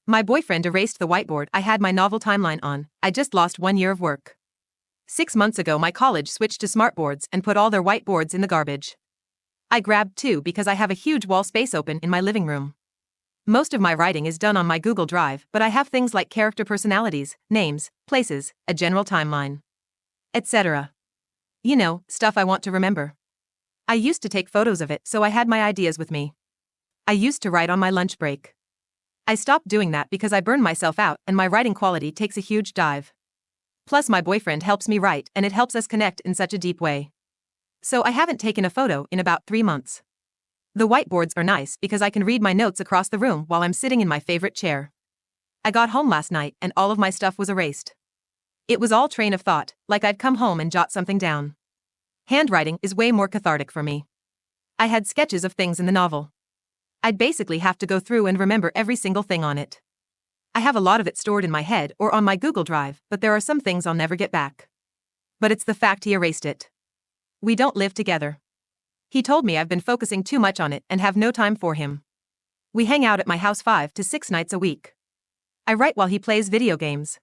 My boyfriend erased the whiteboard I had my novel timeline on. I just lost 1 year of work. 6 months ago my college switched to smartboards and put all their whiteboards in the garbage. I grabbed 2 because I have a huge wall space open in my living room. Most of my writing is done on my Google Drive, but I have things like character personalities, names, places, a general timeline, etc. You know, stuff I want to remember. I used to take photos of it, so I had my ideas with me. I used to write on my lunch break. I stopped doing that because I burn myself out and my writing quality takes a huge dive. Plus my boyfriend helps me write and it helps us connect in such a deep way. So I haven't taken a photo in about 3 months. The whiteboards are nice because I can read my notes across the room while I'm sitting in my favorite chair. I got home last night and all of my stuff was erased. It was all train of thought, like I'd come home and jot something down. Handwriting is way more cathartic for me. I had sketches of things in the novel. I'd basically have to go through and remember every single thing on it. I have a lot of it stored in my head or on my Google Drive, but there are some things I'll never get back. But it's the fact he erased it. We don't live together. He told me I've been focusing too much on it and have no time for him. We hang out at my house 5 to 6 nights a week. I write while he plays video games.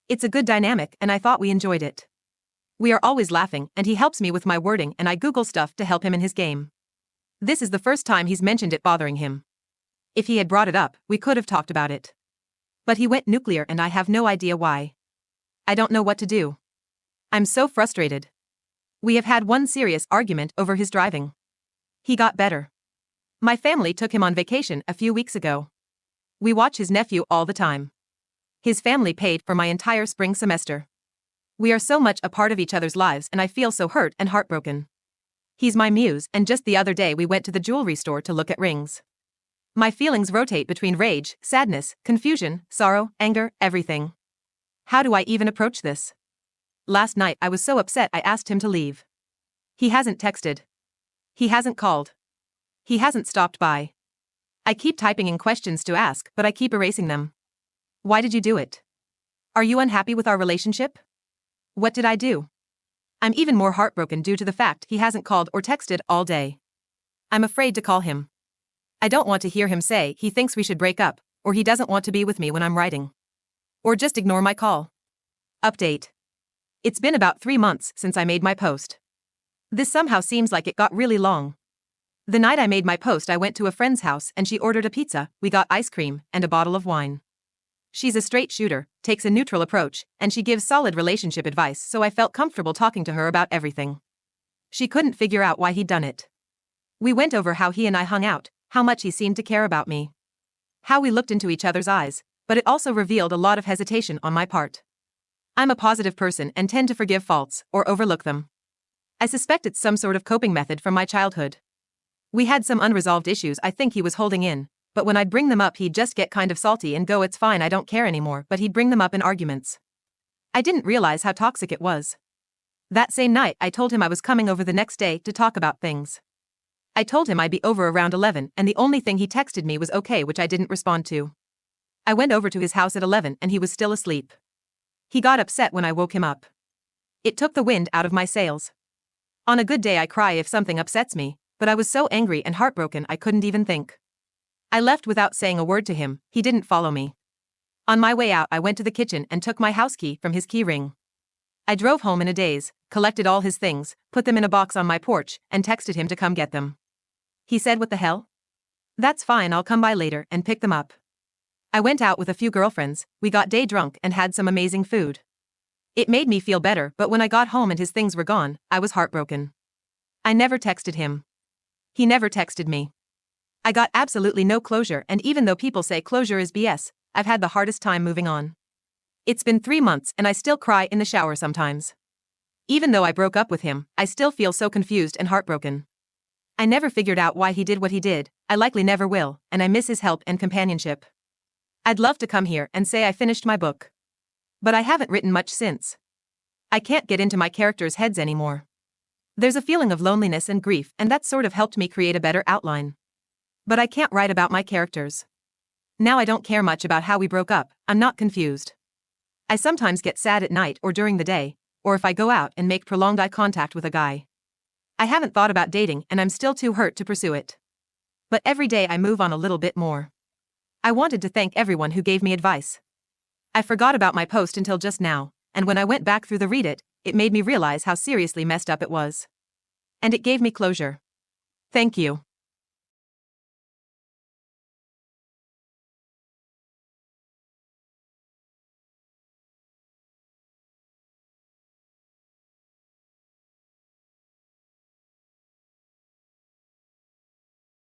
It's a good dynamic and I thought we enjoyed it. We are always laughing and he helps me with my wording and I Google stuff to help him in his game. This is the first time he's mentioned it bothering him. If he had brought it up, we could have talked about it. But he went nuclear and I have no idea why. I don't know what to do. I'm so frustrated. We have had one serious argument over his driving. He got better. My family took him on vacation a few weeks ago. We watch his nephew all the time. His family paid for my entire spring semester. We are so much a part of each other's lives and I feel so hurt and heartbroken. He's my muse and just the other day we went to the jewelry store to look at rings. My feelings rotate between rage, sadness, confusion, sorrow, anger, everything. How do I even approach this? Last night I was so upset I asked him to leave. He hasn't texted. He hasn't called. He hasn't stopped by. I keep typing in questions to ask, but I keep erasing them. Why did you do it? Are you unhappy with our relationship? What did I do? I'm even more heartbroken due to the fact he hasn't called or texted all day. I'm afraid to call him. I don't want to hear him say he thinks we should break up, or he doesn't want to be with me when I'm writing. Or just ignore my call. Update. It's been about 3 months since I made my post. This somehow seems like it got really long. The night I made my post I went to a friend's house and she ordered a pizza, we got ice cream, and a bottle of wine. She's a straight shooter, takes a neutral approach, and she gives solid relationship advice, so I felt comfortable talking to her about everything. She couldn't figure out why he'd done it. We went over how he and I hung out, how much he seemed to care about me. How we looked into each other's eyes, but it also revealed a lot of hesitation on my part. I'm a positive person and tend to forgive faults, or overlook them. I suspect it's some sort of coping method from my childhood. We had some unresolved issues I think he was holding in, but when I'd bring them up he'd just get kind of salty and go, "It's fine, I don't care anymore," but he'd bring them up in arguments. I didn't realize how toxic it was. That same night I told him I was coming over the next day to talk about things. I told him I'd be over around 11 and the only thing he texted me was okay, which I didn't respond to. I went over to his house at 11 and he was still asleep. He got upset when I woke him up. It took the wind out of my sails. On a good day I cry if something upsets me, but I was so angry and heartbroken I couldn't even think. I left without saying a word to him, he didn't follow me. On my way out I went to the kitchen and took my house key from his key ring. I drove home in a daze, collected all his things, put them in a box on my porch, and texted him to come get them. He said, "What the hell? That's fine, I'll come by later and pick them up." I went out with a few girlfriends, we got day drunk and had some amazing food. It made me feel better, but when I got home and his things were gone, I was heartbroken. I never texted him. He never texted me. I got absolutely no closure, and even though people say closure is BS, I've had the hardest time moving on. It's been 3 months and I still cry in the shower sometimes. Even though I broke up with him, I still feel so confused and heartbroken. I never figured out why he did what he did, I likely never will, and I miss his help and companionship. I'd love to come here and say I finished my book. But I haven't written much since. I can't get into my characters' heads anymore. There's a feeling of loneliness and grief, and that sort of helped me create a better outline. But I can't write about my characters. Now I don't care much about how we broke up, I'm not confused. I sometimes get sad at night or during the day, or if I go out and make prolonged eye contact with a guy. I haven't thought about dating and I'm still too hurt to pursue it. But every day I move on a little bit more. I wanted to thank everyone who gave me advice. I forgot about my post until just now, and when I went back through the read it, it made me realize how seriously messed up it was. And it gave me closure. Thank you.